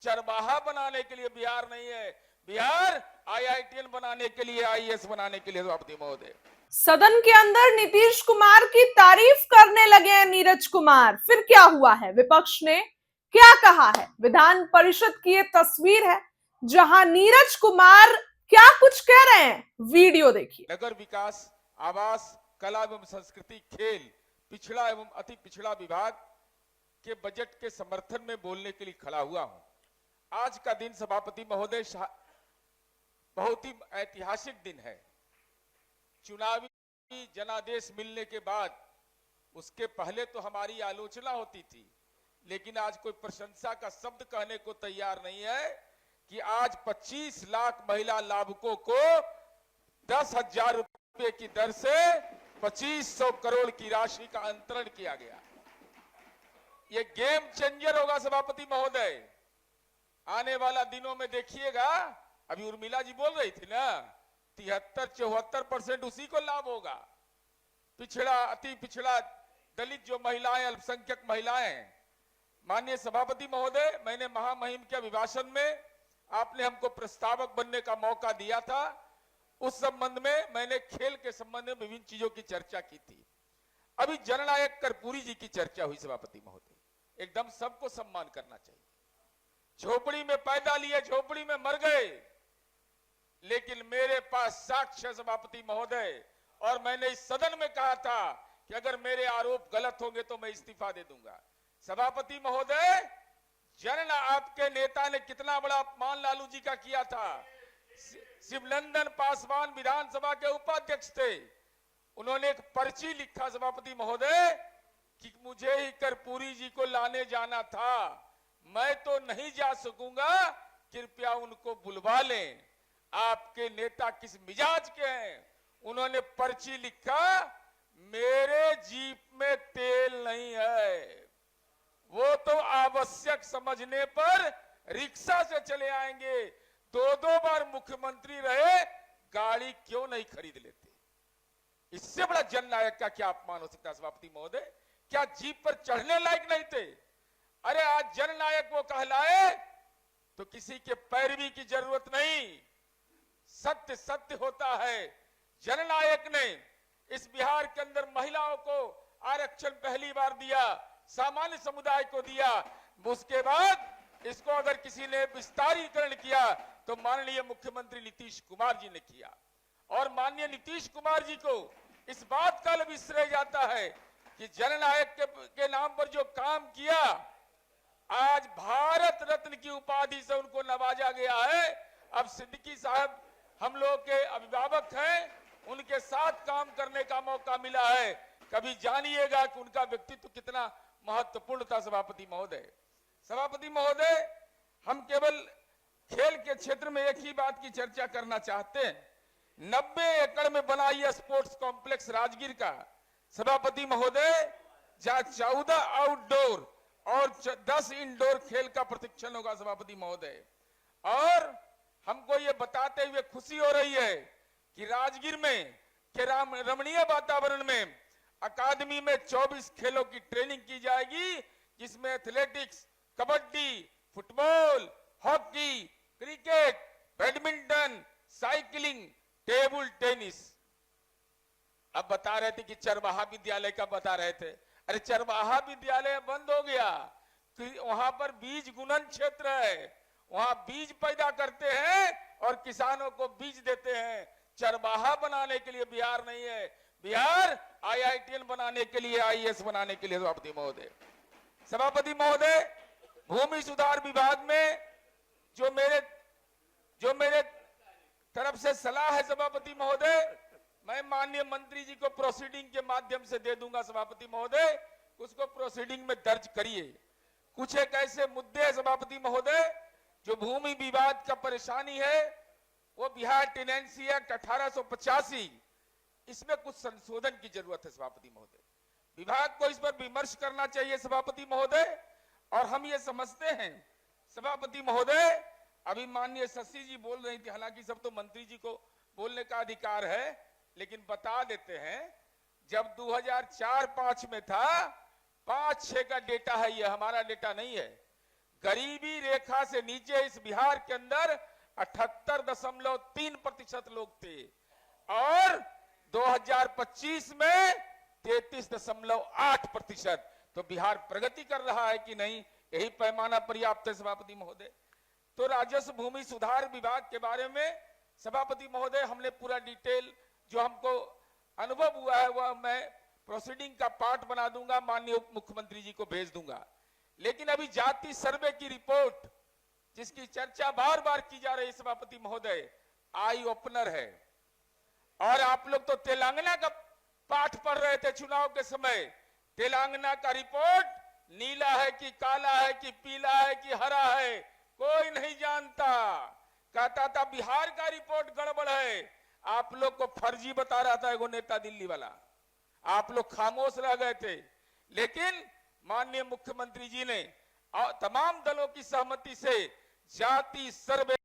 चरवाहा बनाने के लिए बिहार नहीं है, बिहार आईआईटीएन बनाने के लिए, आईएएस बनाने के लिए सभापति महोदय। सदन के अंदर नीतीश कुमार की तारीफ करने लगे हैं नीरज कुमार। फिर क्या हुआ है, विपक्ष ने क्या कहा है? विधान परिषद की ये तस्वीर है जहां नीरज कुमार क्या कुछ कह रहे हैं, वीडियो देखिए। नगर विकास, आवास, कला एवं संस्कृति, खेल, पिछड़ा एवं अति पिछड़ा विभाग के बजट के समर्थन में बोलने के लिए खड़ा हुआ हूं। आज का दिन सभापति महोदय बहुत ही ऐतिहासिक दिन है। चुनावी जनादेश मिलने के बाद, उसके पहले तो हमारी आलोचना होती थी, लेकिन आज कोई प्रशंसा का शब्द कहने को तैयार नहीं है कि आज 25 लाख महिला लाभुकों को 10,000 रुपए की दर से 2500 करोड़ की राशि का अंतरण किया गया। ये गेम चेंजर होगा सभापति महोदय। आने वाला दिनों में देखिएगा, अभी उर्मिला जी बोल रही थी ना, 73-74% उसी को लाभ होगा। पिछड़ा, अति पिछड़ा, दलित जो महिलाएं, अल्पसंख्यक महिलाएं। माननीय सभापति महोदय, मैंने महामहिम के अभिभाषण में आपने हमको प्रस्तावक बनने का मौका दिया था। उस संबंध में मैंने खेल के संबंध में विभिन्न चीजों की चर्चा की थी। अभी जननायक कर्पूरी जी की चर्चा हुई सभापति महोदय। एकदम सबको सम्मान करना चाहिए। झोपड़ी में पैदा लिए, झोपड़ी में मर गए, लेकिन मेरे पास साक्ष्य सभापति महोदय, और मैंने इस सदन में कहा था कि अगर मेरे आरोप गलत होंगे तो मैं इस्तीफा दे दूंगा। सभापति महोदय, आपके नेता ने कितना बड़ा अपमान लालू जी का किया था। शिवनंदन पासवान विधानसभा के उपाध्यक्ष थे, उन्होंने एक पर्ची लिखा सभापति महोदय कि मुझे ही कर्पूरी जी को लाने जाना था, मैं तो नहीं जा सकूंगा, कृपया उनको बुलवा लें। आपके नेता किस मिजाज के हैं? उन्होंने पर्ची लिखा, मेरे जीप में तेल नहीं है, वो तो आवश्यक समझने पर रिक्शा से चले आएंगे। 2-2 बार मुख्यमंत्री रहे, गाड़ी क्यों नहीं खरीद लेते? इससे बड़ा जननायक का क्या अपमान हो सकता है सभापति महोदय? क्या जीप पर चढ़ने लायक नहीं थे? अरे आज जननायक वो कहलाए तो किसी के पैरवी की जरूरत नहीं, सत्य सत्य होता है। जननायक ने इस बिहार के अंदर महिलाओं को आरक्षण पहली बार दिया, सामान्य समुदाय को दिया। उसके बाद इसको अगर किसी ने विस्तारीकरण किया तो माननीय मुख्यमंत्री नीतीश कुमार जी ने किया। और माननीय नीतीश कुमार जी को इस बात का भी श्रेय जाता है कि जननायक के नाम पर जो काम किया, आज भारत रत्न की उपाधि से उनको नवाजा गया है। अब सिद्दीकी साहब हम लोग के अभिभावक हैं, उनके साथ काम करने का मौका मिला है। कभी जानिएगा कि उनका व्यक्तित्व कितना महत्वपूर्ण था सभापति महोदय। सभापति महोदय, हम केवल खेल के क्षेत्र में एक ही बात की चर्चा करना चाहते हैं। 90 एकड़ में बना यह स्पोर्ट्स कॉम्प्लेक्स राजगीर का सभापति महोदय, जहां 14 आउटडोर और 10 इंडोर खेल का प्रशिक्षण होगा सभापति महोदय। और हमको ये बताते हुए खुशी हो रही है कि राजगीर में के रमणीय वातावरण में अकादमी में 24 खेलों की ट्रेनिंग की जाएगी, जिसमें athletics, kabaddi, football, hockey, cricket, badminton, cycling, table tennis. अब बता रहे थे कि चरवाहा विद्यालय का बता रहे थे। अरे चरवाहा विद्यालय बंद हो गया, वहां पर बीज गुणन क्षेत्र है, वहां बीज पैदा करते हैं और किसानों को बीज देते हैं। चरवाहा बनाने के लिए बिहार नहीं है, बिहार आईआईटीएन बनाने के लिए, आईएएस बनाने के लिए सभापति महोदय। सभापति महोदय, भूमि सुधार विभाग में जो मेरे तरफ से सलाह है सभापति महोदय, मैं माननीय मंत्री जी को प्रोसीडिंग के माध्यम से दे दूंगा सभापति महोदय, उसको प्रोसीडिंग में दर्ज करिए। कुछ एक ऐसे मुद्दे हैं सभापति महोदय जो भूमि विवाद का परेशानी है, वो बिहार टेनेंसी एक्ट 1885, इसमें कुछ संशोधन की जरूरत है सभापति महोदय। विभाग को इस पर विमर्श करना चाहिए सभापति महोदय। और हम ये समझते हैं सभापति महोदय, अभी माननीय शशि जी बोल रही थी, हालांकि सब तो मंत्री जी को बोलने का अधिकार है, लेकिन बता देते हैं, जब 2004-5 में था, 5-6 का डेटा है, ये हमारा डेटा नहीं है। गरीबी रेखा से नीचे इस बिहार के अंदर 78.3% लोग थे और 2025 में 33.8%। तो बिहार प्रगति कर रहा है कि नहीं, यही पैमाना पर्याप्त है सभापति महोदय। तो राजस्व भूमि सुधार विभाग के बारे में सभापति महोदय हमने पूरा डिटेल जो हमको अनुभव हुआ है वह मैं प्रोसीडिंग का पार्ट बना दूंगा, माननीय उप मुख्यमंत्री जी को भेज दूंगा। लेकिन अभी जाति सर्वे की रिपोर्ट जिसकी चर्चा बार बार की जा रही है सभापति महोदय, आई ओपनर है। और आप लोग तो तेलंगाना का पाठ पढ़ रहे थे चुनाव के समय। तेलंगाना का रिपोर्ट नीला है कि काला है कि पीला है कि हरा है, कोई नहीं जानता। कहता था बिहार का रिपोर्ट गड़बड़ है। आप लोग को फर्जी बता रहा था एगो नेता दिल्ली वाला, आप लोग खामोश रह गए थे। लेकिन माननीय मुख्यमंत्री जी ने और तमाम दलों की सहमति से जाति सर्वे